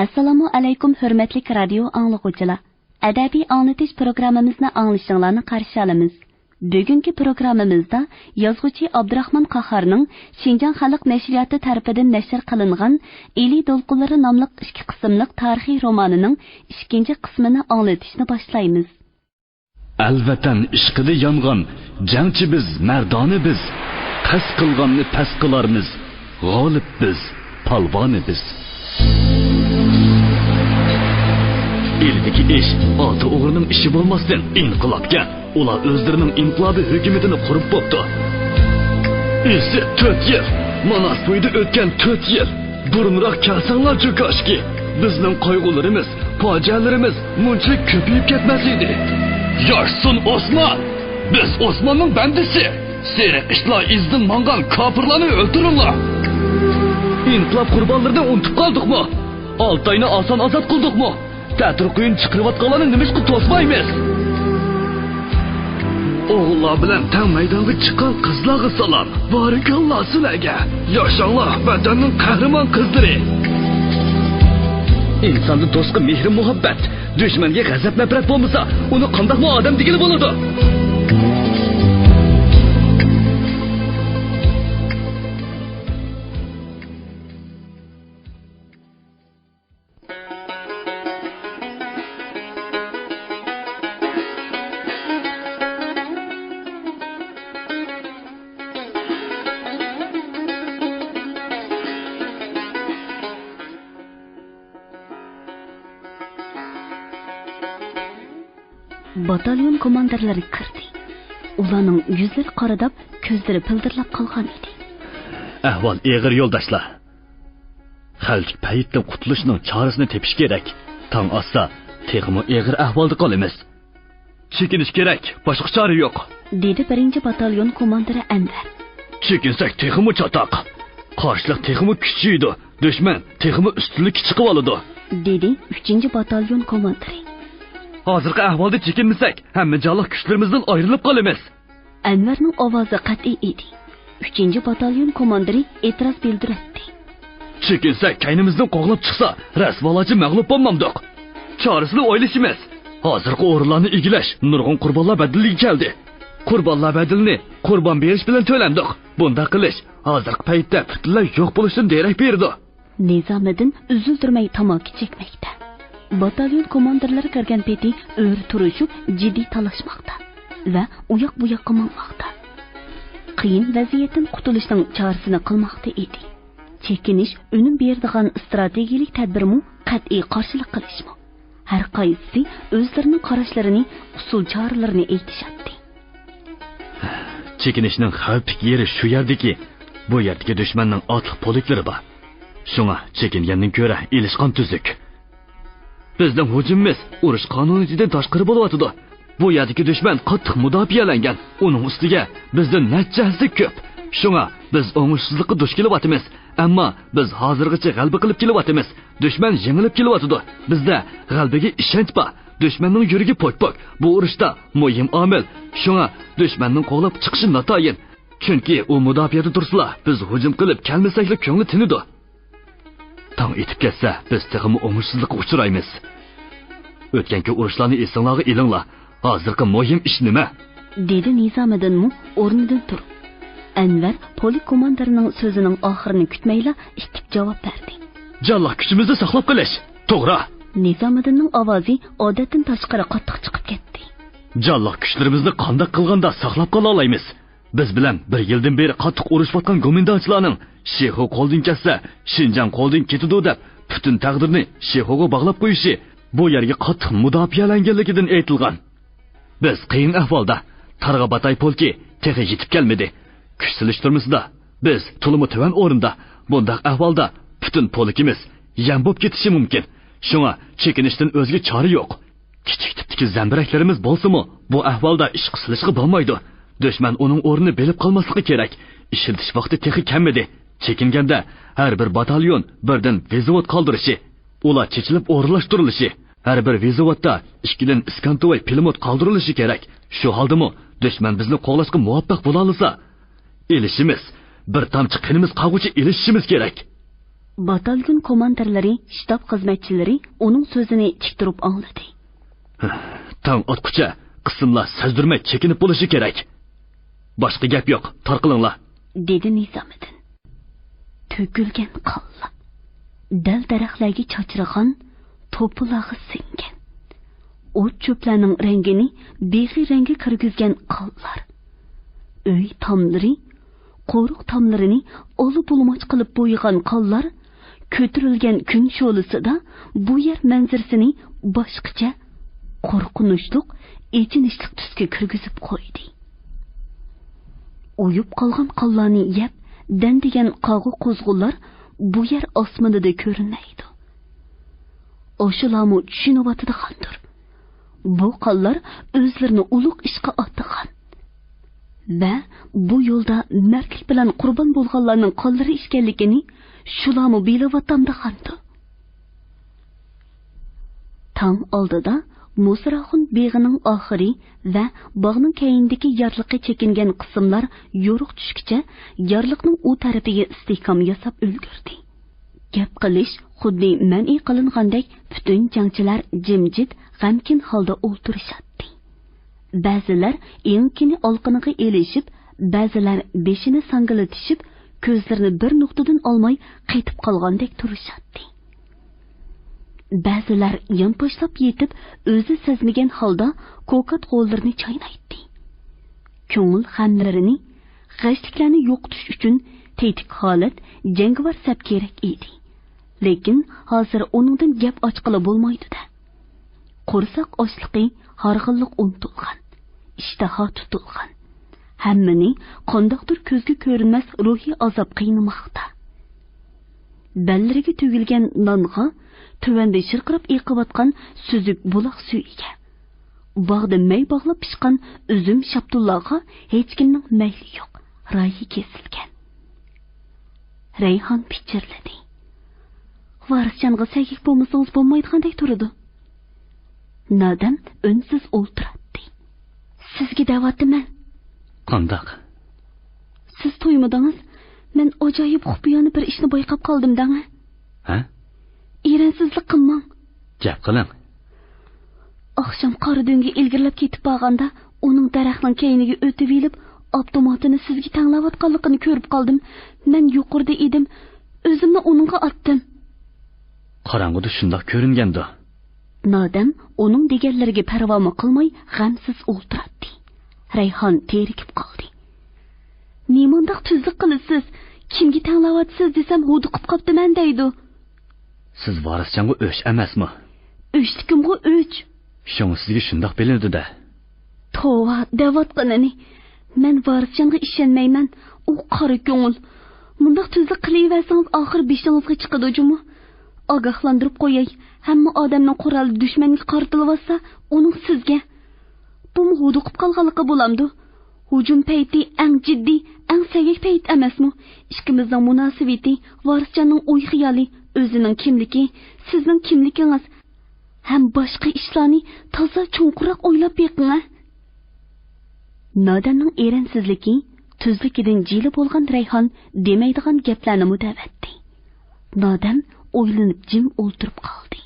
Assalomu alaykum hurmatli radio anglag'uvchilar. Adabiy anglatish programmamizni anglashinglarni qarshi olamiz. Bugungi programmamizda yozuvchi Abdurahmon Qahorning Xinjiang xalq nashriyoti tarafidan nashr qilingan Eli Dolqunlari nomli 2 qismli tarixiy romanining 2-chi qismini anglatishni boshlaymiz. Alvatan ishqida yongan jangchi biz, mardoni biz, qas qilganni pas qilarmiz, g'olib biz, palvoni biz. Eldeki iş, altı oğrunun işi olmasın inqilabga. Ular özlerinin inqilabi hükümetini kurup boptu. Esi 4 yıl, Manas boyda ötken 4 yıl. Burunrak kelsanlar çökaş ki, bizning qayg'ularimiz, fojialarimiz muncha ko'payib ketmasaydi. Yaşsın Osman! Biz Osman'ın bendisi. Seyrek işler izdin mangan kapırlarını öldürürler. İnqilab qurbonlarini unutib qaldık mı? Altayni asan azat qildik mı? Ta'tir quyun chiqirayotganlarni nimishqa to'smaymiz. O'g'illar bilan tang maydonga chiqqan qizlarga salom. Barakalloh sizlarga. Yoshanglar vatanning qahramon qizlari. İnsanning do'stga mehr muhabbat, dushmanga g'azab nafrat bo'lmasa, uni qanday odam degili bo'ladi? Batalyon komandirlari kirdi. Ularning yuzlari qoradab, ko'zlari pildirlab qolgan edi. Ahvol eg'ir yo'ldoshlar. Xalq paytdan qutulishning chorasini tepish kerak. Tong otsa, texmo eg'ir ahvolda qolamiz. Chekinish kerak, boshqa chora yo'q, dedi birinchi batalyon komandiri Anvar. Chekinsak texmo chatoq. Qarshilik texmo kuchaydi, dushman texmo ustunlik chiqib oladi, dedi 3-chi batalyon komandiri. Hozirgi ahvolda chekinmasak, hamma jonliq kuchlarimizdan ayrilib qolamiz. Anvarning ovozi qat'iy edi. 3-chi batalyon komandiri e'tiroz bildirdi. Chekinsak, kaynimizdan qo'g'lab chiqsa, rasvolachi mag'lub bo'lmamdiq. Chorasini o'ylashimiz. Hozirgi o'rinlarni egilash nurg'un qurbonlar badiliga keldi. Qurbonlar badilini qurbon berish bilan to'landik. Bunda qilish hozirgi paytda butunlay yo'q bo'lishdan derak berdi. Nizomiddin uzildirmay tamaki chekmoqda. Batalyon komandirlari kirgan peti o'r turishib jiddiy talashmoqda va uyoq bu yoqqa mangmoqda. Qiyin vaziyatdan qutulishning chorasini qilmoqda edi. Chekinish unum beradigan strategik tadbirmi, qat'iy qarshilik qilishmi? Har qaysisi o'zlarining qarashlarini, usul choralarini aytishadi. Chekinishning xavfli yeri shu yerdiki, bu yerdagi dushmanning otliq poliklari bor. Shunga chekingandan ko'ra ilishqon tuzuk. Bizning hujumimiz urush qonunidan tashqari bo'layotdi. Bu yerdagi dushman qattiq mudofaalangan. Uning ustiga bizdan nachchasi ko'p. Shunga biz o'ngishsizlikka duch kelyapmiz. Ammo biz hozirgacha g'alaba qilib kelyapmiz. Dushman yengilib kelyapti. Bizda g'alabaga ishonch bor. Dushmanning yuragi pok-pok. Bu urushda muhim omil. Shunga dushmanning qo'lab chiqishi notayin. Chunki u mudofaada tursa, biz hujum qilib kelmasaklik ko'ngli tinidi. Tong etib ketsa, biz texmi o'ngishsizlikka uchraymiz. O'tganki urushlarni esinglarga ilinglar. Hozirgi muhim ish nima? Dedi Nizomiddin o'rnidan turib. Anvar poli komandirining so'zining oxirini kutmayla ikki javob berdi. Jonliq kuchimizni saqlab qolish. To'g'ri. Nizomiddinning ovozi odatdan tashqari qattiq chiqib ketdi. Jonliq kuchlarimizni qanday qilganda saqlab qola olamiz? Biz bilan 1 yildan beri qattiq urushayotgan go'mindonchilarning Shehu qo'ldan ketsa, Xinjiang qo'ldan ketadi deb butun taqdirni Shehuga bog'lab qo'yishi bu yerga qattiq mudofaalanganligidan aytilgan. Biz qiyin ahvolda, Targ'abatay polki texi yetib kelmadi. Kuch silishtirmasida biz to'limi tuvan o'rinda. Bundaq ahvolda butun polkimiz yam bo'lib ketishi mumkin. Shunga chekinishdan o'zga chora yo'q. Kichik tipdagi zambiraklarimiz bo'lsa-mu, bu ahvolda ish qisilishga bo'lmaydi. Dushman uning o'rnini belib qolmasligi kerak. Ishiltish vaqti texi kamidi. Chekinganda har bir batalyon birdan vezovod qoldirishi, ular chechilib o'rinlashtirilishi, har bir vezovodda 2 dan iskantovoy pilomot qoldirilishi kerak. Shu holdami dushman bizni qo'g'lashga muvaffaq bo'la olsa, elishimiz, bir tomchi qinimiz qog'uchi elishimiz kerak. Batalyon komandirlari, shtab xizmatchilari uning so'zini tik turib angladi. Tang otqucha qismlar sezdirmay chekinib bo'lishi kerak. Boshqa gap yo'q, tarqilinglar, dedi Nizomiddin. To'kilgan qonlar, dal daraxtlarga chochirgan, to'pilag'i singan. O't cho'plarning rangini behi rangga kirgizgan qonlar. Uy tomlari, qo'riq tomlarini olib bulmoch qilib bo'ygan qonlar ko'tarilgan kun sho'lisida bu yer manzarasini boshqacha qo'rqinchli, echinishli tusga kirgizib qo'ydi. Uyib qolgan qonlarni yeb dandigan qog'i qo'zg'ullar bu yer osmonida ko'rinmaydi. O'shalarni tushunayotgandir. Bu qonlar o'zlarini ulug' ishga otgan va bu yo'lda mardlik bilan qurbon bo'lganlarning qonlari ekanligini shularni bilayotamdigandir. Tong oldida Musraxun beg'ining oxiri va bog'ning keyindagi yarliqqa chekingan qismlar yo'riq tushkicha yarliqning u tarafiga istehkom yasab ulgurdi. Gap qilish xuddi man'i qilingandek butun jangchilar jimjit, g'amkin holda o'ltirishadi. Ba'zilar enkini olqiniga elishib, ba'zilar beshini sangilatishib, ko'zlarini bir nuqtadan olmay qaytib qolgandek turishadi. Ba'zilar yonposhlab yetib, o'zi sezmagan holda ko'kat qo'llarini chaynaydi. Ko'ngil g'amlarini, g'ashliklarni yo'qotish uchun tetik holat, jangovar sap kerak edi. Lekin hozir uningdan gap ochqili bo'lmaydi-da. Qo'rsoq ochliqi, harg'inlik unutilgan, ishtaha tutilgan. Hammani qandoqdir ko'zga ko'rinmas ruhiy azob qiynamoqda. Ballariga tugilgan nonga, tuvanda shirqirab eqiyotgan suzuk buloq suyiga, bog'da may bog'lab pishgan uzum shaptullarga hech kimning mayli yo'q, rayi kesilgan. Rayhon pichirladi. Varisjonga sagik bo'lmasangiz bo'lmaydigandek turadi. Nadam unsiz o'ltiradi. Sizga da'vatman. Qandoq? Siz to'ymadingiz, men ajoyib xufiyona bir ishni bayqab qoldim-da. Ha? Eransizlik qilmang. Gap qiling. Oqshom qoridonga ilgirlab ketib qolganda, uning daraxtning keyiniga o'tib elib, avtomatini sizga tanglayotganligini ko'rib qoldim. Men yuqorida edim, o'zimni uningga otdim. Qorong'uda shundoq ko'ringanda. Nodam uning deganlariga parvo qilmay g'amsiz o'ltiradi. Rayhon terikib qoldi. Nimondoq tuzlik qilasiz? Kimga tanglayapsiz desam, huduqib qoptiman deydi. Siz varisjonga o'ch emasmi? O'chlikimga o'ch. Shunga sizga shundoq bilindi-da. Tova, davatqinani. Men varisjonga ishonmayman. U qora ko'ngil. Bundoq tuzlik qilaversangiz, oxir beshingizga chiqadi jumi. Ogohlantirib qo'yay. Hamma odamning quroli dushmanga qartilsa, uning sizga bu huduqib qolganligi bo'lamdi. Hujum payti eng jiddiy, eng sagak payt emasmi? Ikkimizning munosabati, varisjonning o'y xiyoli, o'zining kimligi, sizning kimligingiz ham boshqa ishlarni toza chunquroq o'ylab beqing. Nodamning eransizligi, tuzligidan jili bo'lgan Rayhon demaydigan gaplarni mudavatdi. Nodam o'ylanib jim o'ltirib qoldi.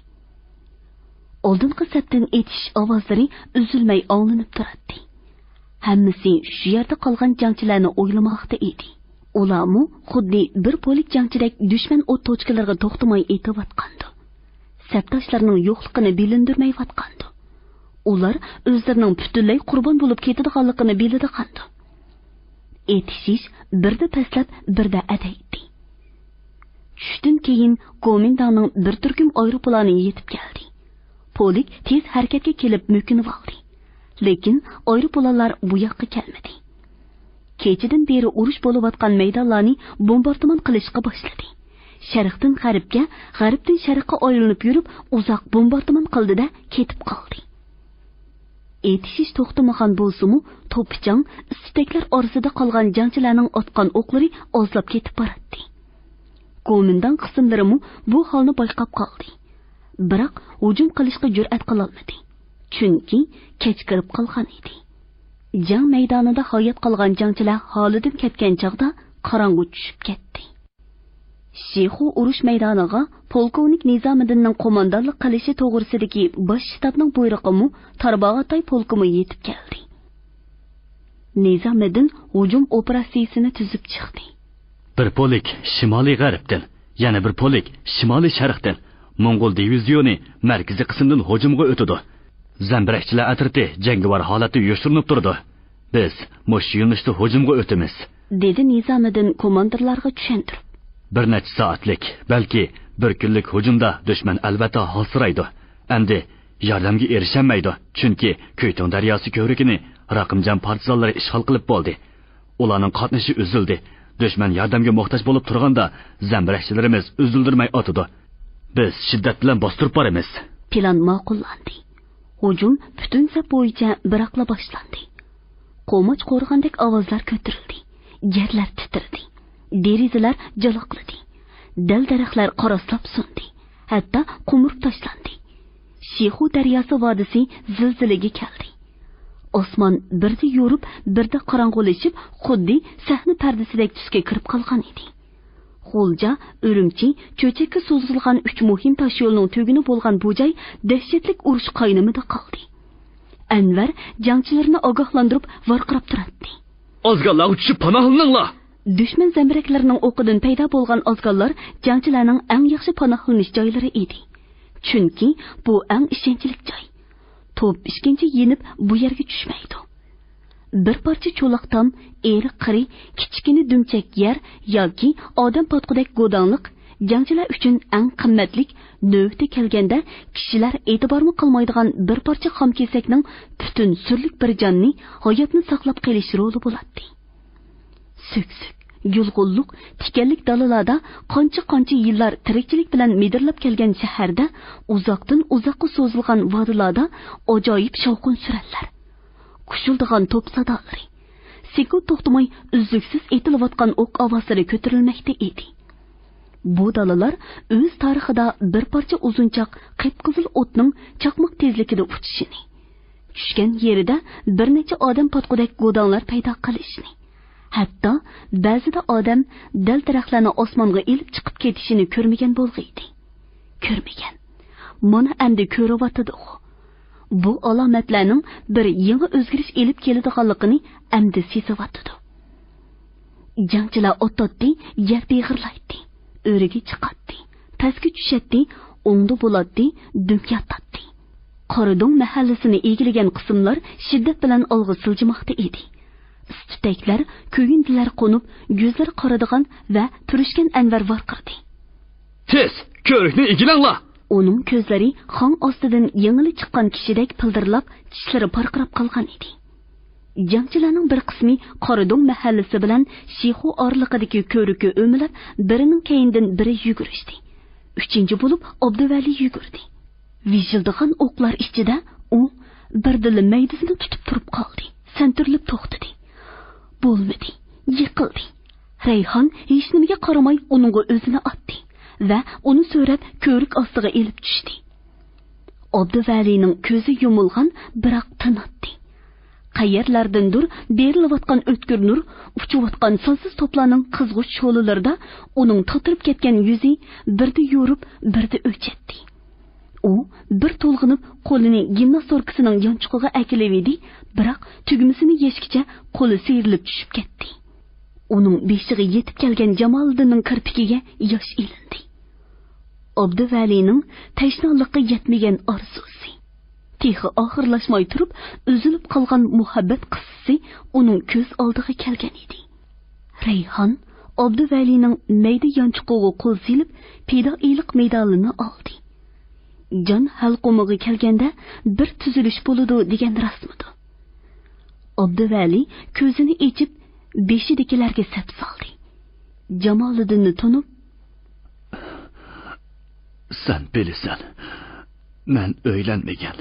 Oldingi sapdan etish ovozlari uzilmay anglanib turadi. Hammasi shu yerda qolgan jangchilarni o'ylamoqda edi. Ularmu xuddi bir polik jangchidek dushman o't tochkalariga to'xtamay etayotgandi. Sapdoshlarining yo'qligini bilindirmayotgandi. Ular o'zlarining butunlay qurbon bo'lib ketadiganligini biladigandir. Etishish birda pastlab, birda adaydi. Tushdan keyin komendanning bir turkum aeroplani yetib keldi. Polik tez harakatga kelib mumkinib oldi. Lekin aeroplanlar bu yoqqa kelmadi. Kechadan beri urush bo'layotgan maydonlarni bombardimon qilishga boshladi. Sharqdan g'arbga, g'arbdan sharqqa aylanib yurib, uzoq bombardimon qildi-da ketib qoldi. Etishish to'xtamagan bo'lsa-mu, to'pichang istaklar orasida qolgan jangchilarning otgan o'qlari ozlab ketib boradi. Komandan qismlarimi bu holni bayqab qoldi. Biroq hujum qilishga jur'at qila olmadi. Chunki kech kirib qolgan edi. Jang maydonida hayot qolgan jangchilar holidan ketgan chaqda qorong'u tushib ketdi. Shixu urush maydoniga polkovnik Nizomiddinning qo'mondonlik qilishi to'g'risidagi bosh shtabning buyrug'imi Tarbog'atay polkimi yetib keldi. Nizomiddin hujum operatsiyasini tuzib chiqdi. Bir polik shimoliy g'arbdan, yana bir polik shimoliy sharqdan Mo'ng'ul divizioni markaziy qismdan hujumga o'tdi. Zambirakchilar atriti jangovar holatda yoshirinib turdi. Biz mush yo'nalishda hujumga o'tamiz, dedi Nizomiddin komandirlarga tushuntirib. Bir necha soatlik, balki bir kunlik hujumda dushman albatta hosiraydi. Endi yordamga erishamaydi, chunki Ko'yton daryosi ko'rigini raqamjon partizanlar ishg'ol qilib bo'ldi. Ularning qatnashi uzildi. Dushman yordamga muhtoj bo'lib turganda zambirakchilarimiz uzildirmay otdi. Biz shiddat bilan bostirib boramiz. Plan ma'qullandi. Hujum butun saf bo'yicha biroqla boshlandi. Qo'moch qo'rg'andek ovozlar ko'tarildi. Yerlar titradi. Derazalar jaloqladi. Dal daraxtlar qoroslab so'ndi. Hatto qumurib tashlandi. Shixu daryosi vodisi zilzilaga keldi. Osmon birda yo'rib, birda qorong'ulashib, xuddi sahna pardasidek tusga kirib qolgan edi. Xo'lja, Urumchi, cho'chakka so'zilgan 3 muhim tosh yo'lning tuguni bo'lgan bu joy dahshatlik urush qaynamida qoldi. Anvar jangchilarni ogohlantirib varqirab turardi. Ozganlar tushib panohlaninglar. Dushman zambiraklarining o'qidan paydo bo'lgan ozganlar jangchilarning eng yaxshi panohlanish joylari edi. Chunki bu eng ishonchli joy. To'p ishkinchi yenib bu yerga tushmaydi. Bir parcha cho'loqtam, eri qiri, kichkina dumchak yer yoki odam potqudek go'donliq jangchilar uchun eng qimmatlik, navbati kelganda kishilar e'tibormi qilmaydigan bir parcha xom kesakning butun surlik bir jonni hayotni saqlab qolish roli bo'ladi. Suk-suk, yulg'unlik, tikanlik dalalarda qancha yillar tirikchilik bilan medirlab kelgan shaharda uzoqdan uzoqqa so'zilgan vodilarda ajoyib shovqin surarlar. Kushildigan to'p sadolari, sekund to'xtamay uzluksiz etilayotgan o'q ovozlari ko'tarilmoqda edi. Bu dalalar o'z tarixida bir parcha uzunchoq qip-qizil o'tning chaqmoq tezligida uchishini, tushgan yerida bir necha odam potqudek go'donlar paydo qilishini, hatto ba'zida odam dal daraxtlarni osmonga ilib chiqib ketishini ko'rmagan bo'lg'iydi. Ko'rmagan. Mana endi ko'ryapti. Bu alomatlarning bir yangi o'zgarish elib keladiganligini endi sezayotdi. Jangchilar o'tdi, yer beg'irlaydi, o'riga chiqadi, pastga tushadi, o'ngda bo'ladi, dumyatadi. Qoridon mahallasini egillagan qismlar shiddat bilan olg'a siljimoqda edi. Tutaklar, ko'yindilar qo'nib, yuzlari qoradigan va turishgan Anvar varqirdi. Tez, ko'rikni egilanglar. Uning ko'zlari xon ostidan yengili chiqqan kishidek pildirlab, tishlari parqirab qolgan edi. Jangchilarning bir qismi Qoridon mahallasi bilan Shixu orliqidagi ko'rikka o'milib, birining keyindan biri yugurishdi. Uchinchi bo'lib Abduvali yugurdi. Vijildigan o'qlar ichida u birdili maydasini tutib turib qoldi. Santurlib to'xtadi. Bo'lmadi, yiqildi. Rayhon hech nimaga qaramay uningga o'zini otdi va uni so'rab ko'rik ostiga elib tushdi. Abduvalining ko'zi yumilgan, biroq tinatdi. Qayerlardandir berilayotgan o'tkir nur, uchayotgan sonsiz to'plarning qizg'uch sho'lalarida uning to'tirib ketgan yuzi birda yo'rib, birda o'chadi. U bir to'lg'inib qo'lini gimnastorkasining yonchuqiga akilevidi, biroq tugmasini yechkicha qo'li siyrilib tushib ketdi. Uning beshiga yetib kelgan Jamoliddinning kirpikiga yosh ilindi. Abduvalining tashnoliqqa yetmagan orzusi, tixi oxirlashmay turib, uzilib qolgan muhabbat qissasi uning ko'z oldiga kelgan edi. Rayhon Abduvalining mayda yonchuqiga qo'l silib, fidoilik medalini oldi. Jon halqumiga kelganda bir tuzilish bo'ladi degan rasmidi. Abduvali ko'zini ochib, beshidagilarga sap soldi. Jamoliddinni tunib, "Sen bilasan, men o'ylanmagan.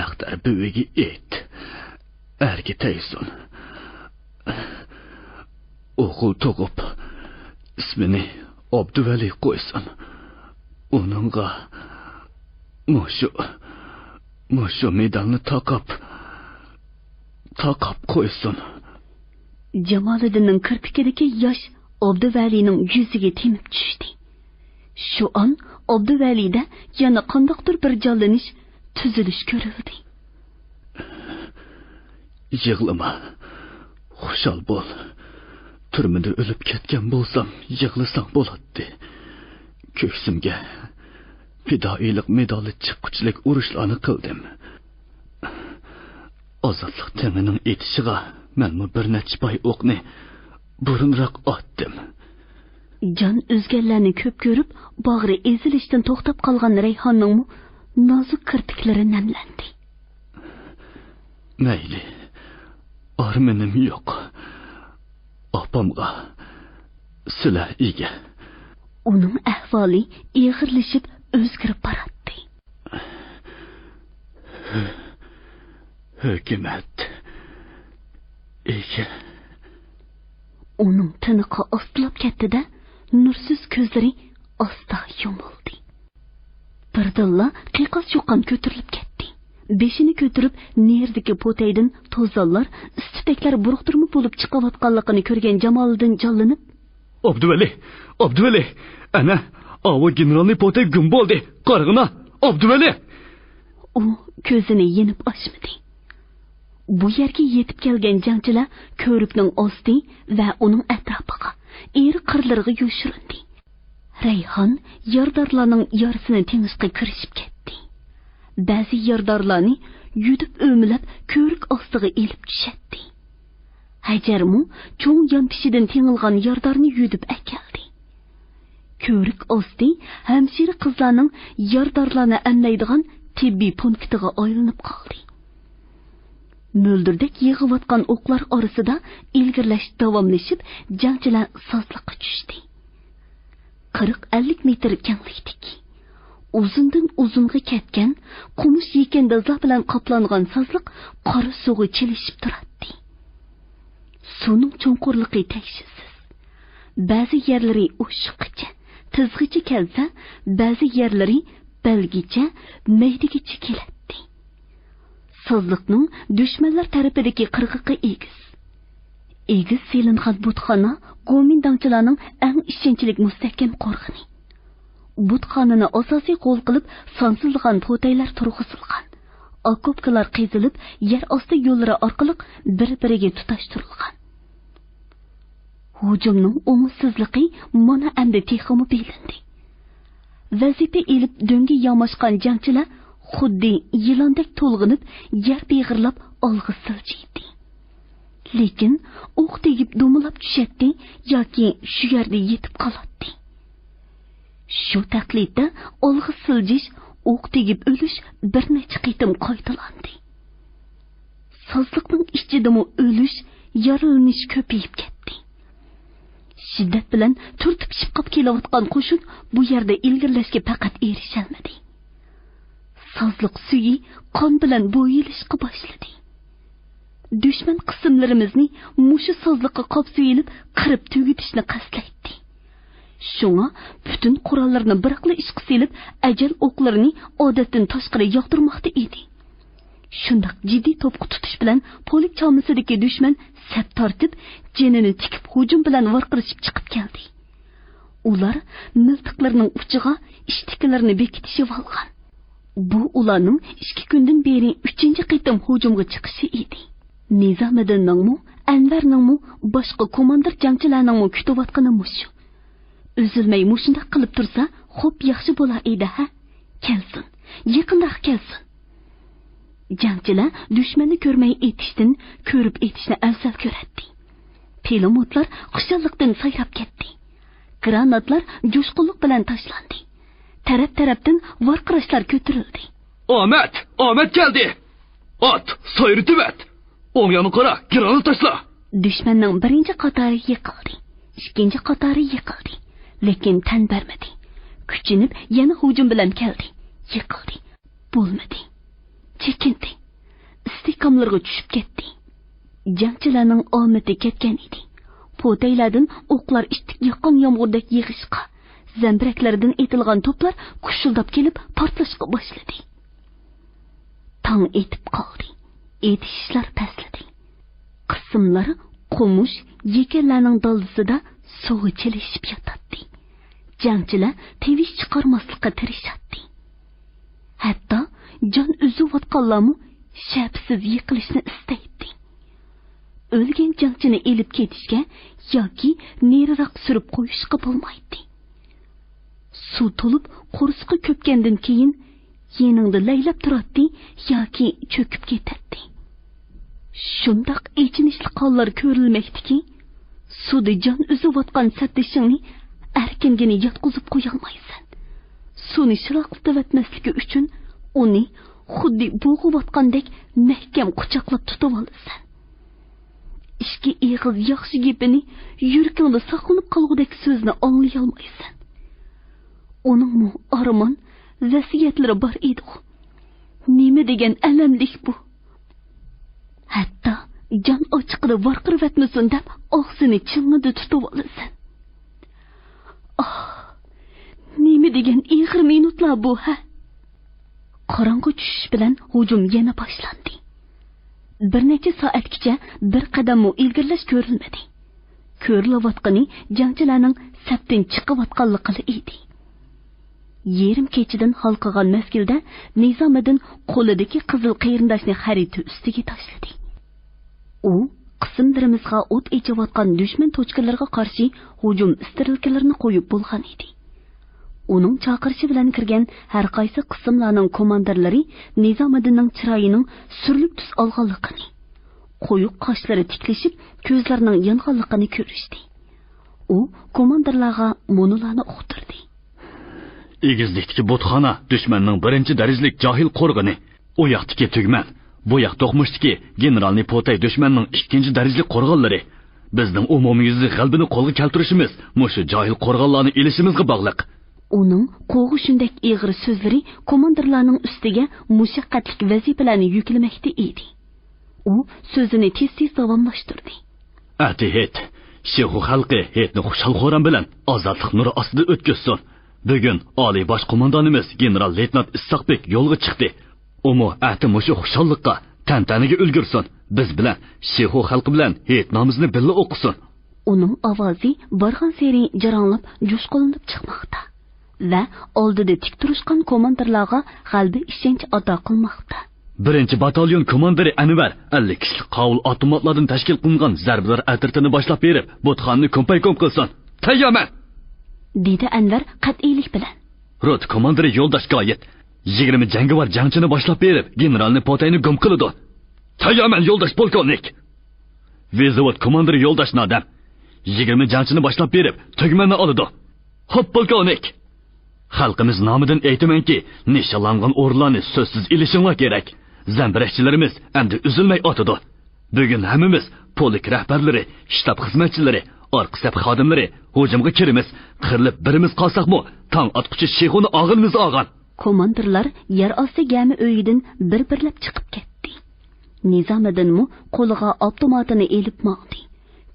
Aqtar buviga ayt, erga tayson. O'g'il tug'ib, ismini Abduvali qo'ysin. Uningga Mushu medalni taqab qo'ysin." Jamoliddinning kirpikidagi yosh Abduvalining yuziga temib tushdi. Shu on Abduvalida yana qandoqdir bir jonlanish, tuzilish ko'rildi. Yig'lama. Xushal bo'l. Turmida o'lib ketgan bo'lsam, yig'lasang bo'ladi. Ko'ksimga fidoilik medali chiqquchilik urushlarni qildim. Ozodlik temining etishiga menmi bir necha pay o'qni burunroq otdim. Jon o'zganlarni ko'p ko'rib, bag'ri ezilishdan to'xtab qolgan Rayhonning nozik kirpiklari namlandi. Mayli. Armenim yo'q. Opamga sizlar ega. Uning ahvoli ig'irlashib o'zgarib boradi. Hukumat ega. Uning tiniqi ostilab ketdi-da, nursiz ko'zlari asta yumildi. Birdilla qiyoqas cho'qan ko'tarilib ketdi. Beshini ko'tarib, nerdagi potaydan to'zallar, istifaklar buruqtirma bo'lib chiqayotganligini ko'rgan Jamoliddin jonlanib, Abduvali, ana, ava generalni potay gum bo'ldi. Qarg'ina, Abduvali. U ko'zini yenib ochmadi. Bu yerga yetib kelgan jangchilar ko'rikning osti va uning atrofiga, eri qirlariga yo'shirindi. Rayhon yordorlarning yorisini tengishga kirishib ketdi. Ba'zi yordorlarni yudib o'milab ko'rik ostiga elib tushadi. Hajarmu cho'ng yonpishidan tengilgan yordorni yudib akeldi. Ko'rik osti hamshira qizlarning yordorlarni amlaydigan tibbiy punktiga aylanib qoldi. Mo'ldirdek yig'iyotgan o'qlar orasida ilgirlash davomlashib, jangchilar sozliqqa tushdi. 40-50 metr kenglikdagi uzundan uzunga ketgan qumush yekendozlar bilan qoplangan sozliq qora suvga chilishib turadi. Suvning cho'nqurligi tekshirsiz. Ba'zi yerlari o'shiqcha, tizg'icha kelsa, ba'zi yerlari belgicha, maydigacha keladi. Sozliqning dushmanlar tarafidagi qirg'iqi egiz. Egiz selingan butxona go'mindonchilarning eng ishonchlik mustahkam qo'rg'ini. Butxonani asosiy qo'l qilib sonsizlagan potaylar turg'izilgan. Okopkalar qezilib, yer osti yo'llari orqali bir-biriga tutashtirilgan. Hujumning umutsizligi mana endi texmi belindi. Vazifa elib do'nga yomashgan jangchilar xuddi yilondek to'lg'inib, yer beg'irlab olg'a siljiydi. Lekin o'q tegib do'milab tushadi yoki shu yerda yetib qoladi. Shu taqlidda olg'a siljish, o'q tegib o'lish bir necha qitim qaytalandi. Sozliqning ichidami o'lish, yaralanish ko'payib ketdi. Shiddat bilan turtib chiqib kelayotgan qo'shin bu yerda ilgirlashga faqat erisholmadi. Sozliq suyi qon bilan bo'yilishga boshladi. Dushman qismlarimizni mushu sozliqqa qopsayilib, qirib tugitishni qasdlaydi. Shunga butun qurollarni biriqli ishqa selib, ajal o'qlarini odatdan tashqari yoqtirmoqda edi. Shundaq jiddiy to'pqa tutish bilan polik chomisidagi dushman sap tortib, jinini tikib hujum bilan varqirishib chiqib keldi. Ular miltiqlarining uchiga ishtiklarini bekitishib olgan. Bu ularning 2 kundan beri 3-qitim hujumga chiqishi edi. Nizomiddinning, Anvarning, boshqa komandir jangchilarning kutayotgani mushu. Üzülmey mushundaq qilib tursa, xo'p yaxshi bo'lar edi, ha? Kelsin, yaqinroq kelsin. Jangchilar dushmanni ko'rmay etishdan ko'rib etishni afzal ko'radi. Pilotlar xushalliqdan sayrab ketdi. Granatlar jo'shqinlik bilan tashlandi. Taraf-tarafdan varqirashlar ko'tarildi. Omad keldi. Ot, so'yritib et. O'ng yoni qara, granat tashla. Dushmanning birinchi qatori yiqildi. Ikkinchi qatori yiqildi. Lekin tan bermadi. Kuchinib yana hujum bilan keldi. Yiqildi. Bo'lmadi. Chekindi. Istiqomlarga tushib ketdi. Jangchilarning omadi ketgan edi. Potaylardan o'qlar ishtik yoqqan yomg'irdak yig'ishqa, zambiraklardan etilgan to'plar qushildab kelib portlashga boshladi. Tong etib qoldi. Etishlar pastladi. Qismlari qumush, yekallarning doldisida Soğu çelişip yatatdı. Jangchilar tevish chiqarmaslikqa tirishadi. Hatto jon uzayotganlarmi shapsiz yiqilishni istaydi. O'lgan jangchini elib ketishga yoki neriroq surib qo'yishga bo'lmaydi. Suv to'lib qo'rsqi ko'pgandan keyin yeningda laylab turadi yoki cho'kib ketadi. Shundoq echinishli hollar ko'rilmoqdiki, suvda jon uzayotgan saddishingni erkingini yotqizib qo'yolmaysan. Suvni shiroqlatib o'tmasligi uchun uni xuddi bo'g'iyotgandek mahkam quchoqlab tutib olasan. Ishki ig'iz yaxshi gapini yuragingda saqlanib qolgudek so'zni anglay olmaysan. Uning armon vasiyatlari bor edi. Nima degan alamlik bu? Hatto jon ochiqida varqirib o'tmasin deb og'zini chingida tutib olasan. Nima degan ig'ir minutlar bu, ha? Qorong'i tushish bilan hujum yana boshlandi. Bir necha soatgacha bir qadam ilgirlash ko'rilmadi. Ko'rilayotgani jangchilarning sapdan chiqayotganligi edi. Yerim kechidan halqagan mezgilda Nizomiddin qo'lidagi qizil qarindoshni xarita ustiga tashladi. U qismlarimizga o't echayotgan dushman tochkalarga qarshi hujum istiralkalarini qo'yib bo'lgan edi. Uning chaqirishi bilan kirgan har qaysi qismlarning komandirlari Nizomiddinning chiroyining surlik tus olganligini, qo'yiq qoshlari tiklashib, ko'zlarining yonganligini ko'rishdi. U komandirlarga monolarni o'qtirdi. Egizlikdagi botxona dushmanning birinchi darajalik johil qo'rg'ini. U yoqdagi tugman, bu yoq to'qmushdagi generalni potay dushmanning ikkinchi darajalik qo'rg'onlari. Bizning umumiyuzli g'albini qo'lga keltirishimiz mushu johil qo'rg'onlarni ilishimizga bog'liq. Uning qo'g'i shunday ig'ir so'zlari komandirlarning ustiga mushaqqatli vazifalarni yuklamoqda edi. U so'zini tez-tez davomlashtirdi. Atihet, shehu xalqi hetni xushal-xo'ram bilan ozodlik nuri ostida o'tkazsin. Bugun oliy bosh qo'mondonimiz general-leytenant Issoqbek yo'lga chiqdi. Umu ati mushu xushallikqa, tantanaga ulgursin. Biz bilan shehu xalqi bilan het namimizni birga o'qisin. Uning ovozi borgan sari jaranglab, jo'shqinlanib chiqmoqda va oldida tik turishgan komandirlarga g'albi ishonch ato qilmoqda. Birinchi batalyon komandiri Anvar 50 kishilik qovul avtomatlardan tashkil qilingan zarbalar atirtini boshlab berib, botxonni kompay-kom qilsin. Tayyorman! Dedi Anvar qat'iylik bilan. Rot komandiri yo'ldosh Qoyit 20 jangovar jangchini boshlab berib, generalni potayni gum qiladi. Tayyorman yo'ldosh polkovnik. Vezovod komandiri yo'ldosh Nodam 20 jangchini boshlab berib, tugmanni oladi. Xo'p polkovnik. Xalqimiz nomidan aytamanki, nishonlangan o'rinlarni so'zsiz ilishinglar kerak. Zambirakchilarimiz endi uzilmay otadi. Bugun hammamiz polik rahbarlari, shtab xizmatchilari, orqa saf xodimlari hujumga kiramiz. Qirilib birimiz qolsaqmi, tong otquchi shehuni og'ilmiz og'an. Komandirlar yer osti gami uyidan bir-birlab chiqib ketdi. Nizomiddinmi qo'liga avtomatini elib mo'ndi.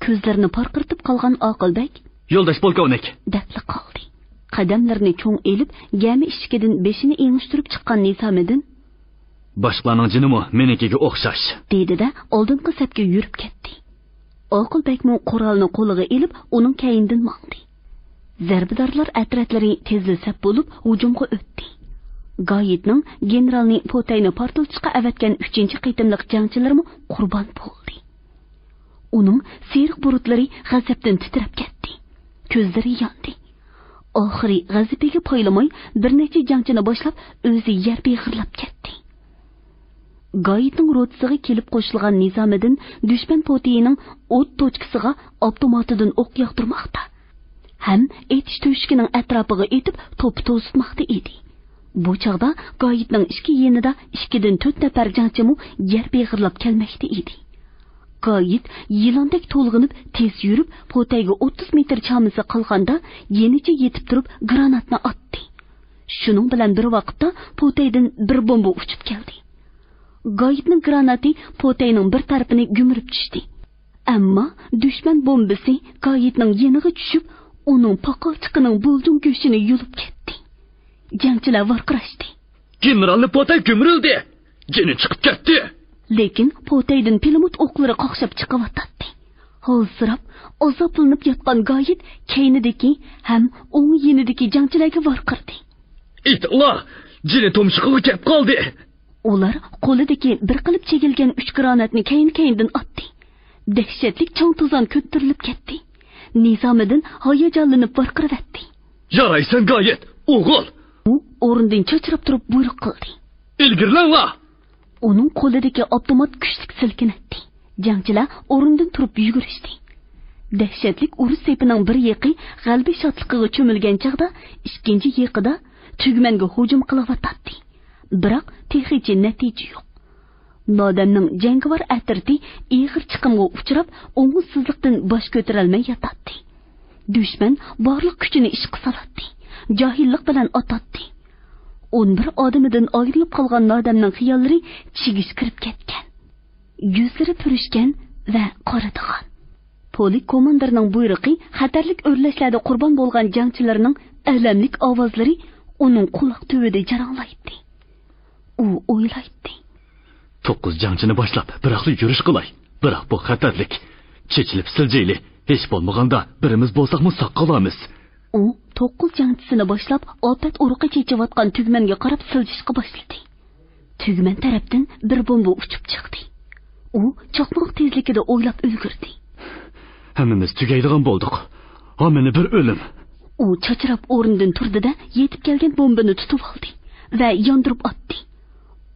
Ko'zlarini parqirtib qolgan Oqilbek, "Yo'ldosh polkovnik", debli qoldi. Qadamlarini cho'ng elib, gami ishikidan beshini engishtirib chiqqan Nizomiddin, "Boshqalarning jinimi menikiga o'xshash", dedi-da oldingi safga yurib ketdi. Oqilbekmi qurolni qo'liga elib, uning kayindan mo'ndi. Zarbadorlar atratlari tezlashib bo'lib hujumga o'tdi. Goyitning generalni potayni portlovchiga avatgan 3-qitimliq jangchilarmi qurbon bo'ldi. Uning siyriq burutlari g'azabdan titrab ketdi. Ko'zlari yondi. Oxiri g'azabiga poylamay bir necha jangchini boshlab o'zi yer beg'irlab ketdi. Goyitning rotisiga kelib qo'shilgan Nizomiddin dushman potayining o't tochkasiga avtomatidan o'q yoqtirmoqda. Ham etish to'shkining atrofiga etib to'p-to'zitmoqda edi. Bu chog'da Goyitning ikki yenida 2dan 4 nafar jangchimu yer beg'irlab kelmoqda edi. Goyit yilondek to'lg'inib tez yurib, potayga 30 metr chamisi qolganda yenicha yetib turib granatni otdi. Shuning bilan bir vaqtda potaydan bir bomba uchib keldi. Goyitning granati potayning bir tarafini gumurib tushdi. Ammo dushman bombasi Goyitning yeniga tushib, uning poqolchiqining buldung go'shini yulib ketdi. Jangchilar varqirashdi. "Generalni potay gumrildi! Jini chiqib ketdi!" Lekin potaydan pilimut o'qlari qoqshab chiqayotdi. Holsirab, azaplanib yotgan Gayet keynidagi ham o'ng yenidagi jangchilarga varqirdi. İtlar, jini tumshuqiga kelib qoldi. Ular qo'lidagi bir qilib chegilgan 3 granatni keyin-keyindan otdi. Dahshatlik chong-to'zon ko'tarilib ketdi. Nizomiddin hayajonlanib varqirayotdi. Yaraysan Gayet, o'g'il. U o'rnidan cho'chirib turib buyruq qildi. Ilgirlanma. Uning qo'lidagi avtomat kuchli silkinatdi. Jangchilar o'rnidan turib yugurishdi. Dahshatlik urush sepining bir yiqi g'albi shotliqiga cho'milgan chaqda, ikkinchi yiqida tugmanga hujum qilayotdi. Biroq texichi natija yo'q. Nodamning jangovar atirti ig'ir chiqimga uchrab, o'ng'izsizlikdan bosh ko'tara olmay yotadi. Dushman borliq kuchini ishga soladi. Johillik bilan otadi. 11 odamidan ayrilib qolgan nodamning xiyollari chigish kirib ketgan. Yuzlari purishgan va qoradigan. Polik komandirining buyrug'i xatarlik o'rlashlarda qurbon bo'lgan jangchilarning alamlik ovozlari uning quloq tubida jaranglaydi. U o'ylaydi. 9 jangchini boshlab, biroqli yurish qilay. Biroq bu xatarlik. Chechilib siljayli. Hech bo'lmaganda birimiz bo'lsaqmi saq qolamiz. U 9 jangchisini boshlab, opat uruqi chechayotgan tugmanga qarab siljishga boshladi. Tugman tarafdan bir bomba uchib chiqdi. U chaqmoq tezligida o'ylab ulgurdi. Hammamiz tugaydigan bo'ldik. Hammani bir o'lim. U chachirab o'rnidan turdi-da, yetib kelgan bombani tutib oldi va yondirib otdi.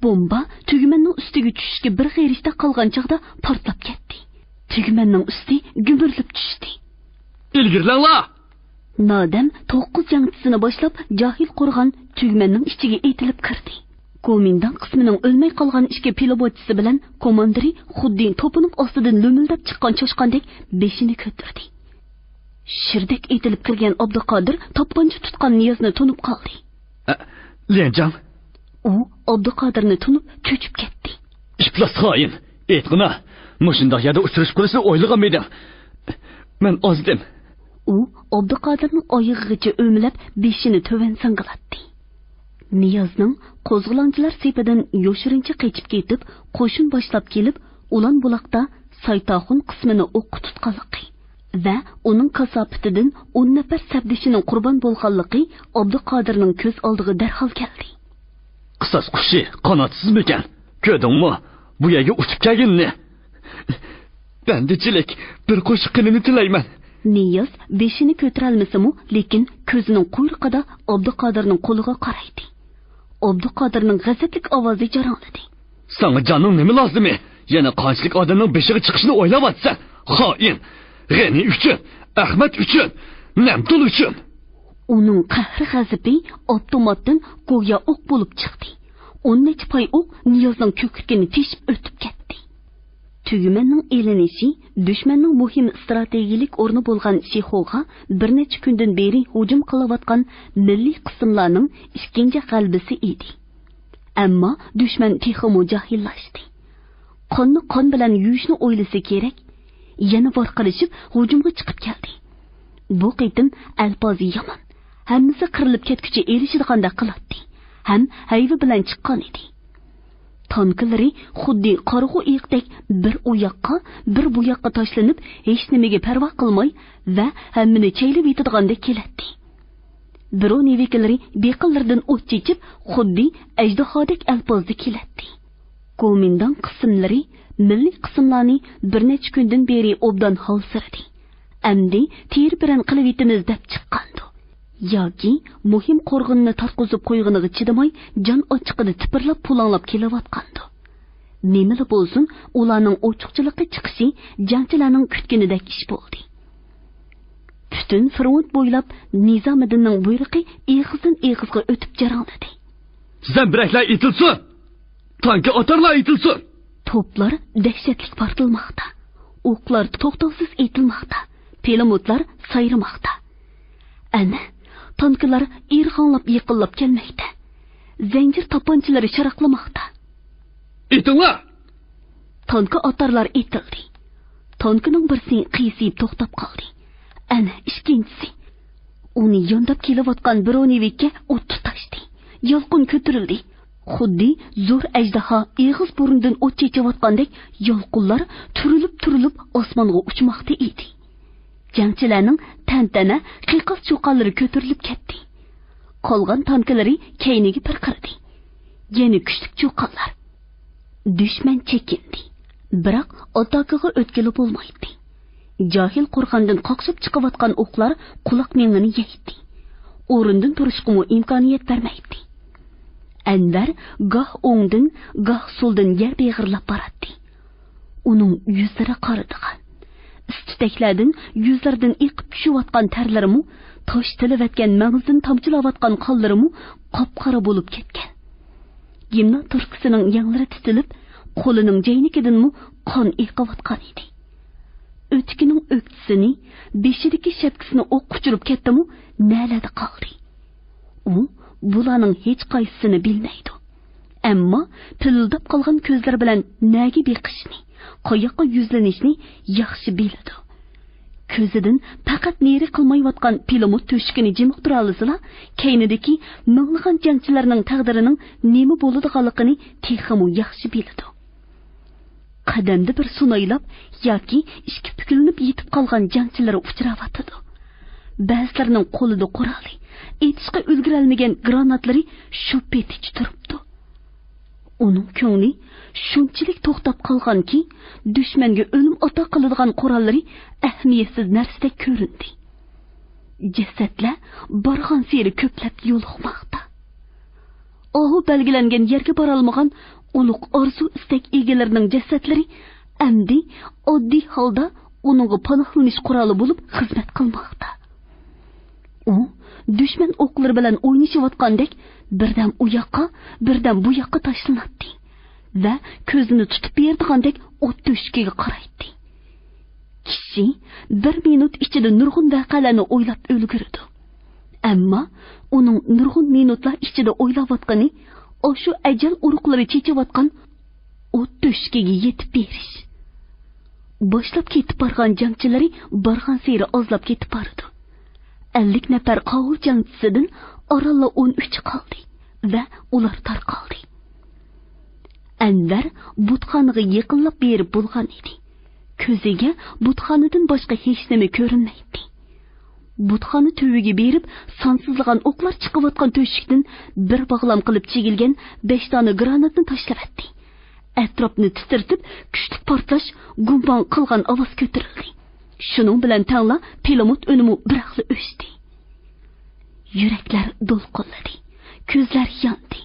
Bomba tugmanning ustiga tushishga bir g'irishda qolgan chaqda portlab ketdi. Tugmanning usti gumburlab tushdi. Ilgirlanla! Nodam 9 jangchisini boshlab, johil qo'rg'on tugmanning ichiga etilib kirdi. Komandan qismining o'lmay qolgan ishga pilotchisi bilan komandiri xuddi to'pining ostidan lo'mildab chiqqan cho'shqandek beshini ko'tardi. Shirdek etilib kirgan Abduqodir topqoncha tutgan Niyozni tunib qoldi. Lenjam. U Abduqodirni tunib cho'chib ketdi. Iflos xoin. Aytqina, mushundoq yerda uchrashib qolishni o'ylagan edim. Men ozdim. U Abduqodirning oyog'igacha o'milab beshini to'van sangilatdi. Niyozning qo'zg'olonchilar sepidan yoshirincha qechib ketib, qo'shin boshlab kelib, Ulan buloqda Saytoxun qismini o'qqa tutganligi va uning kasofatidan 10 nafar sabdishining qurbon bo'lganligi Abduqodirning ko'z oldiga darhol keldi. Qisas qushi qanotsizmi ekan? Ko'rdingmi? Bu yerga uchib kelganni. Bandichilik bir qo'shiqni tilayman. Niyoz beshini ko'tara olmasa-mu, lekin ko'zining quyruqida Abduqodirning qo'liga qaraydi. Abduqodirning g'azablik ovozi jarangladi. Sana canın nima lozimi? Yana qanchalik odamning beshiga chiqishni o'ylayapsan? Xoin. G'ani uchun, Ahmad uchun, Namtul uchun. Uning qahri g'azabi avtomatdan go'yo o'q bo'lib chiqdi. 10 necha pay o'q Niyozning ko'kragini teshib o'tib ketdi. Tugmanning elinishi dushmanning muhim strategik o'rni bo'lgan Shixoga bir necha kundan beri hujum qilayotgan milliy qismlarning ikkinchi g'albisi edi. Ammo dushman texmo jahillashdi. Qonni qon bilan yuyishni o'ylasa kerak, yana vorqalashib hujumga chiqib keldi. Bu qitim alpozi yomon. Hammasi qirilib ketgucha erishadiganday qiladi. Ham hayvi bilan chiqqan edi. Tankilari xuddi qarg'u iqdek bir u yoqqa, bir bu yoqqa tashlanib, hech nimaga parvo qilmay va hammani chaylib yetadiganday keladi. Birov nevikilari beqillardan o't chechib, xuddi ajdahodek alpozda keladi. Komandan qismlari milliy qismlarni bir necha kundan beri obdan holsirdi. Amdi ter bilan qilib yetimiz deb chiqqandi. Yoki muhim qo'rg'inni tarqizib qo'yg'iniga chidamay, jon ochiqida tipirlab pulanglab kelayotgandi. Nimali bo'lsin, ularning ochiqchilikka chiqishi jangchilarning kutganidek ish bo'ldi. Butun front bo'ylab Nizomiddinning buyrug'i eg'izdan eg'izga o'tib jarangladi. Zambiraklar itilsin! Tanki otarlar itilsin! To'plar dahshatli portilmoqda. O'qlar to'xtovsiz etilmoqda. Pelomotlar sayrimoqda. Ana tanklar irg'onlab yiqilib kelmoqda. Zanjir to'pponchilari sharaqlamoqda. Itinglar! Tanki otarlar etildi. Tankining birsi qiyib to'xtab qoldi. Ana ikkinchisi uni yondab kelayotgan birovnivikka o't tutashdi. Yolqin ko'tarildi. Xuddi zo'r ajdaho eg'iz burundan o't chechayotgandek yolqinlar turilib osmonga uchmoqda edi. Jangchilarning tantana qiqas cho'qonlari ko'tarilib ketdi. Qolgan tanklari keyniga pirqirdi. Yana kuchli cho'qonlar. Dushman chekindi. Biroq atakaga o'tkilib bo'lmaydi. Jahil qo'rqondan qoqsib chiqayotgan o'qlar quloq mengini yeydi. O'rindan turishga imkoniyat bermaydi. Anvar goh o'ngdan, goh so'ldan yer beg'irlab boradi. Uning yuzlari qaridigan. Istitaklardan, yuzlaridan iqib tushayotgan tarlarimi, tosh tilivatgan mag'izdan tomchilayotgan qonlarimi qop-qora bo'lib ketgan. Gimna turkisining yanglari titilib, qo'lining jaynikidanmi qon iqayotgan edi. O'tkining o'ktisini, beshidagi shapkisini o'q quchirib ketdimi, nalada qoldi. U bularning hech qaysisini bilmaydi. Ammo tildab qolgan ko'zlar bilan nagi beqishni, qayoqqa yuzlanishni yaxshi biladi. Ko'zidan faqat neri qilmayotgan pilomot to'shkini jimiq tura olsalar, keynidagi minglagan jangchilarning taqdirining nima bo'ladiganligini texmu yaxshi biladi. Qadamda bir sunaylab yoki ishki pukilinib yetib qolgan jangchilar uchrayotdi. Ba'zilarining qo'lida quroli, etishga ulgurolmagan granatlari shu petich turibdi. Uning ko'ngli shunchalik to'xtab qolganki, dushmanga o'lim ato qiladigan qurollari ahamiyatsiz narsadek ko'rindi. Jasadlar borgan sari ko'plab yo'liqmoqda. Ohu belgilangan yerga bora olmagan ulug' orzu istak egalarining jasadlari amdi oddiy holda uningga panohlanish quroli bo'lib xizmat qilmoqda. U dushman o'qlari bilan o'ynashayotgandek birdan u yoqqa, birdan bu yoqqa tashlanadi va ko'zini tutib berdigandek o't to'shkiga qaraydi. Kishi bir minut ichida nurg'un voqealarni o'ylab ulgurdi. Ammo uning nurg'un minutlar ichida o'ylayotgani o'sha ajal uruqlari chechayotgan o't to'shkiga yetib berish. Boshlab ketib borgan jangchilari borgan sari ozlab ketib bordi. 50 nafar qovul jangchisidan oralla 13 qoldi va ular tarqaldi. Anvar butxonaga yaqinlab berib bo'lgan edi. Ko'ziga butxonadan boshqa hech nima ko'rinmaydi. Butxona tuviga berib, sonsizlagan o'qlar chiqayotgan to'shikdan bir bog'lam qilib chegilgan 5 dona granatni tashlabdi. Atrofni titirtib, kuchli portlash gumbon qilgan ovoz ko'tarildi. Shuning bilan tangla pilomot unumi biraqli o'sdi. Yuraklar do'lqinladi, ko'zlar yondi.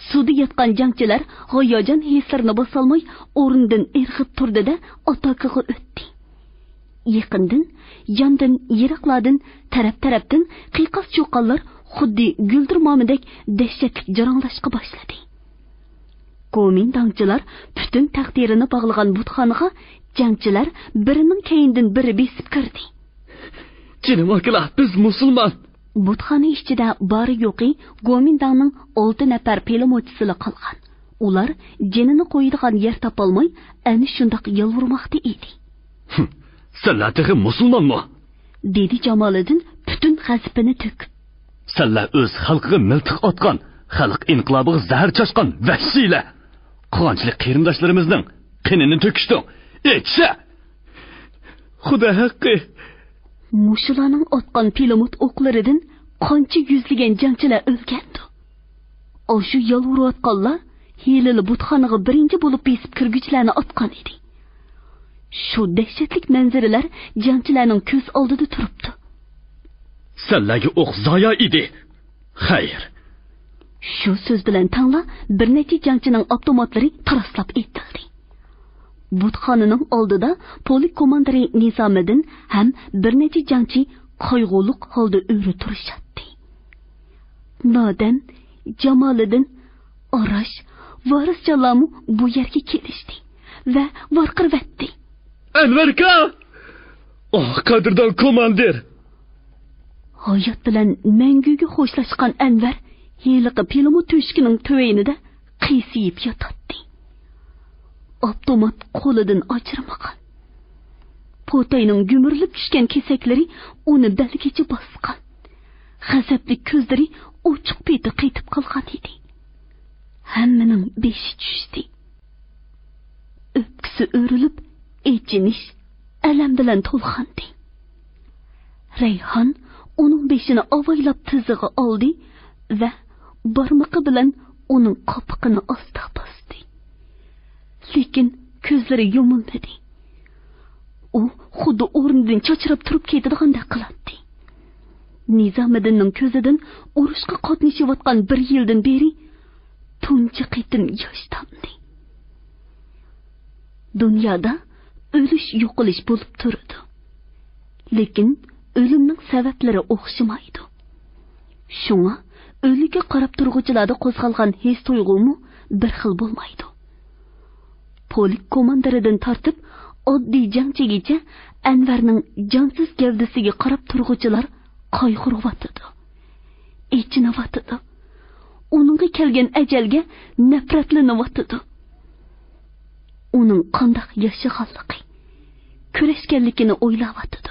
Suvda yotgan jangchilar g'oyajon hislarini bosolmay o'rnidan irg'ib turdi-da, atakaga o'tdi. Yaqindan, yondan, yiroqlardan, taraf-tarafdan qiqas cho'qonlar xuddi guldirmomidek dahshatli jaranglashga boshladi. Komendantchilar butun taqdirini bog'lagan butxonaga jangchilar birining keyindan biri besib kirdi. Jinim akalar, biz musulmon. Butxona ichida bari yo'qi Gomindangning 6 nafar pilomotchisi qolgan. Ular jinini qo'yadigan yer topolmay, ana shundoq yolvurmoqda edi. Sizlar tag'i musulmonmi? Dedi Jamoliddin butun g'azabini to'kib. Sizlar o'z xalqiga miltiq otgan, xalq inqilobiga zahar chashgan vahshiylar. Qonchilik qarindoshlarimizning qinini to'kishdi. Etsa! Xudo haqqi. Mushularning otgan pilomot o'qlaridan qancha yuzlagan jangchilar o'lgandi. O'sha yolvurayotganlar hilali butxonaga birinchi bo'lib besib kirguchilarni otgan edi. Shu dahshatli manzaralar jangchilarning ko'z oldida turibdi. Sizlarga o'q zoya edi. Xayr. Shu so'z bilan tangla bir necha jangchining avtomatlari taraslab etildi. Butxonaning oldida polik komandiri Nizomiddin ham bir necha jangchi qayg'uliq holda o'ri turishadi. Nodam, Jamoliddin, Orash, Varis Jalamu bu yerga kelishdi va varqirvatdi. Anvarka! Oh, qadrdon komandir! Hayot bilan manguga xo'shlashgan Anvar heliqi pilomot to'shkining to'yinida qiysiib yotadi. Avtomat qo'lidan ajramagan. Potayning gumurlib tushgan kesaklari uni belgacha bosgan. G'azabli ko'zlari ochiq peti qaytib qolgan edi. hammaning beshi tushdi. O'pkisi o'rilib, echinish alam bilan to'lg'andi. Rayhon uning beshini avaylab tizig'i oldi va barmoqi bilan uning qopiqini asta bosdi. Lekin ko'zlari yumilmadi. U xuddi o'rnidan cho'chirib turib ketadiganday qiladi. Nizomiddinning ko'zidan urushga qatnashayotgan 1 yildan beri tunchi qitin yosh tomdi. Dunyoda o'lish yo'qolish bo'lib turadi. Lekin o'limning sabablari o'xshamaydi. Shunga o'likka qarab turg'uchilarda qo'zg'algan his tuyg'umi bir xil bo'lmaydi. Polik komandiridan tortib oddiy jangchigacha Anvarning jonsiz gavdasiga qarab turg'uchilar qayg'uryotdi. Ichinayotdi. Uningga kelgan ajalga nafratlanyotdi. Uning qanday yashaganligi, kurashganligini o'ylayotdi.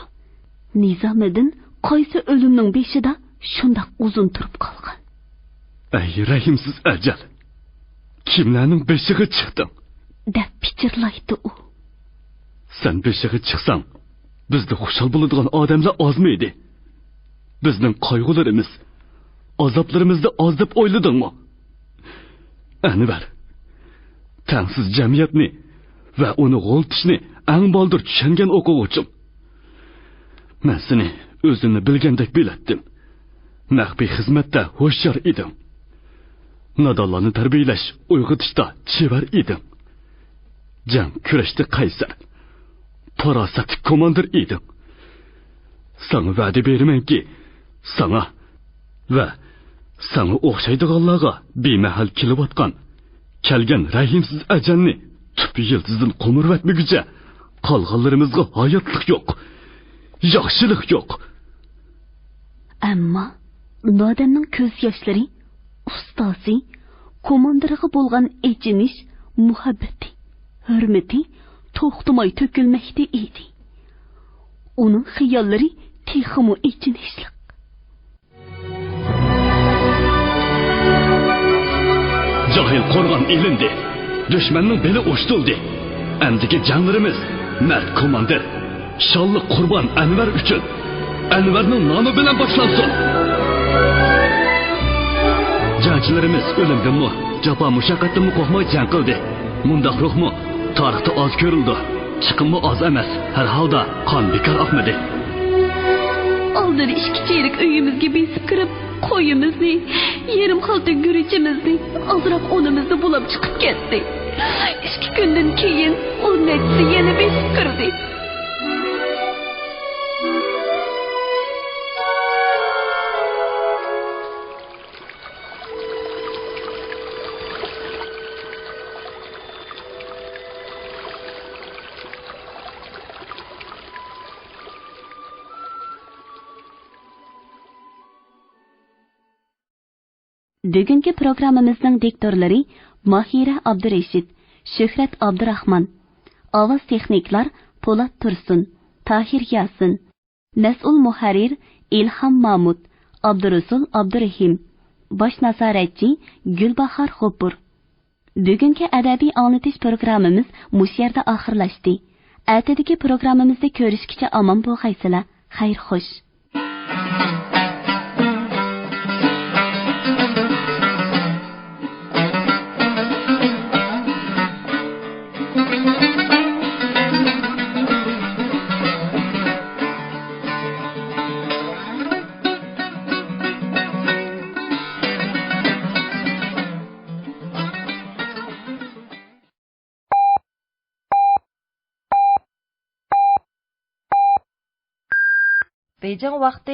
Nizomiddin qaysi o'limning beshida shunday uzun turib qolgan. Ey rahimsiz ajal, kimlarning beshiga chiqding? deb pichirlaydi u. Sen beshiga chiqsang, bizda xushal bo'ladigan odamlar ozmaydi. Bizning qayg'ularimiz, azoblarimizda oz deb o'yladingmi? Anvar, tangsiz jamiyatni va uni g'oltishni ang boldir tushungan o'quvchim. Men seni o'zini bilgandek bilatdim. Maxfiy xizmatda ho'shyor edim. Nodonlarni tarbiyalash, uyg'otishda chevar edim. Jang kurashda qaysar, farosatli komandir edim. Sana va'da beramanki, sana va sana o'xshaydiganlarga bemahal kelayotgan, kelgan rahimsiz ajalni tupi yiltizdan qo'mirvatmaguncha qolganlarimizga hayotlik yo'q, yaxshilik yo'q. Ammo Nodonning ko'z yoshlari ustozi, komandiriga bo'lgan echinish, muhabbati, hurmati to'xtamay to'kilmoqda edi. Uning xiyollari texmu echinishlik. Cahil qo'rg'on elindi, dushmanning beli o'shtildi. Amdiki janglarimiz mard komandir, shonli qurbon Anvar uchun Anvarning nomi bilan boshlansin. Jangchilarimiz o'limdanmi, jafo mushaqqatdanmi qo'rqmay jang qildi. Mundaq ruhmi tarixda oz ko'rildi. Chiqimmi oz emas. Har holda qon bekor oqmadi. Oldin ishki cherik uyimizga besib kirib, qo'yimizni, yarim xalta gurichimizni, ozroq onimizni bulab chiqib ketdi. 2 kundan keyin u netsi yana besib kirdi. Bugungi programmamizning diktorlari Mahira Abdurashid, Shuhrat Abdurahmon, ovoz texniklar Po'lat Tursun, Tahir Yasin, mas'ul muharrir Ilham Mahmud, Abdurasul Abdurahim, bosh nazoratchi Gulbahor Xo'pur. Bugungi adabiy anglatish programmamiz mush yerda oxirlashdi. Ertadagi programmamizda ko'rishgacha omon bo'lgaysizlar. Xayr xo'sh. Beijing vaqti